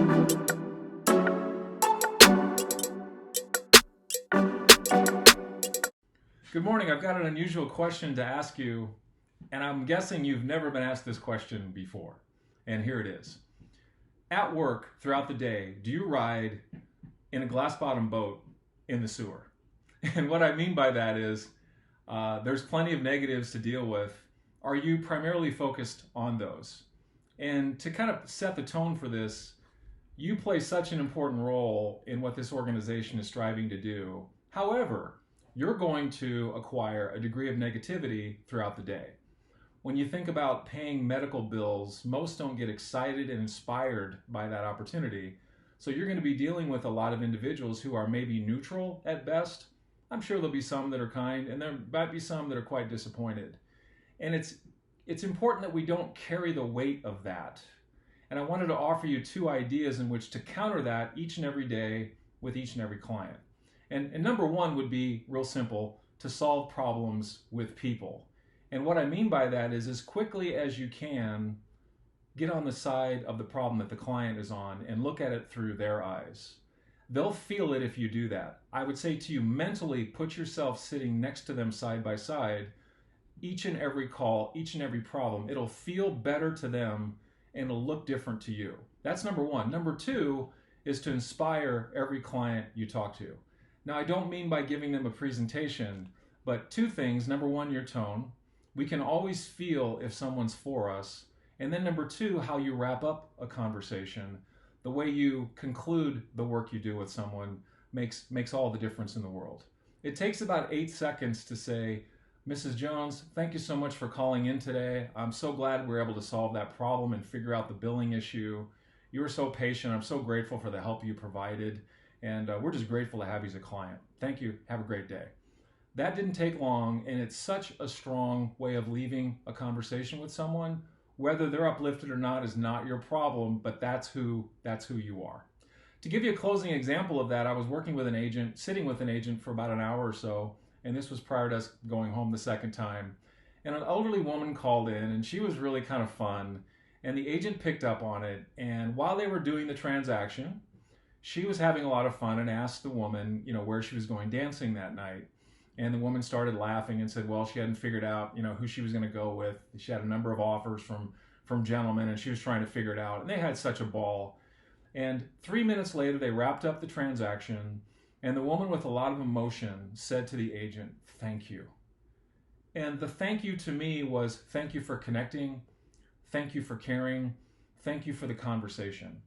Good morning. I've got an unusual question to ask you, and I'm guessing you've never been asked this question before. And here it is. At work throughout the day, do you ride in a glass bottom boat in the sewer? And what I mean by that is there's plenty of negatives to deal with. Are you primarily focused on those? And to kind of set the tone for this, you play such an important role in what this organization is striving to do. However, you're going to acquire a degree of negativity throughout the day. When you think about paying medical bills, most don't get excited and inspired by that opportunity. So you're going to be dealing with a lot of individuals who are maybe neutral at best. I'm sure there'll be some that are kind, and there might be some that are quite disappointed. And it's important that we don't carry the weight of that. And I wanted to offer you two ideas in which to counter that each and every day with each and every client. And number one would be real simple: to solve problems with people. And what I mean by that is, as quickly as you can, get on the side of the problem that the client is on and look at it through their eyes. They'll feel it if you do that. I would say to you, mentally put yourself sitting next to them side by side. Each and every call, each and every problem, it'll feel better to them and it'll look different to you. That's number one. Number two is to inspire every client you talk to. Now, I don't mean by giving them a presentation, but two things. Number one, your tone. We can always feel if someone's for us. And then number two, how you wrap up a conversation. The way you conclude the work you do with someone makes all the difference in the world. It takes about 8 seconds to say, "Mrs. Jones, thank you so much for calling in today. I'm so glad we're able to solve that problem and figure out the billing issue. You were so patient. I'm so grateful for the help you provided. And we're just grateful to have you as a client. Thank you. Have a great day." That didn't take long, and it's such a strong way of leaving a conversation with someone. Whether they're uplifted or not is not your problem, but that's who you are. To give you a closing example of that, I was working with an agent, sitting with an agent for about an hour or so, and this was prior to us going home the second time. And an elderly woman called in, and she was really kind of fun, and the agent picked up on it. And while they were doing the transaction, she was having a lot of fun and asked the woman, where she was going dancing that night. And the woman started laughing and said, well, she hadn't figured out, who she was going to go with. She had a number of offers from gentlemen, and she was trying to figure it out. And they had such a ball. And 3 minutes later, they wrapped up the transaction. And the woman, with a lot of emotion, said to the agent, "Thank you." And the thank you to me was, thank you for connecting. Thank you for caring. Thank you for the conversation.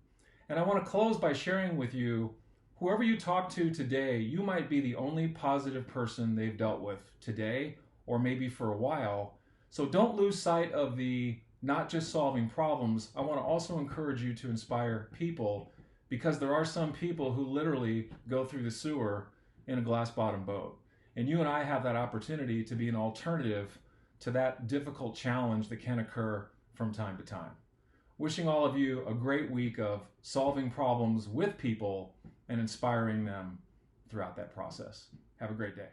And I want to close by sharing with you, whoever you talk to today, you might be the only positive person they've dealt with today, or maybe for a while. So don't lose sight of the not just solving problems. I want to also encourage you to inspire people, because there are some people who literally go through the sewer in a glass bottom boat. And you and I have that opportunity to be an alternative to that difficult challenge that can occur from time to time. Wishing all of you a great week of solving problems with people and inspiring them throughout that process. Have a great day.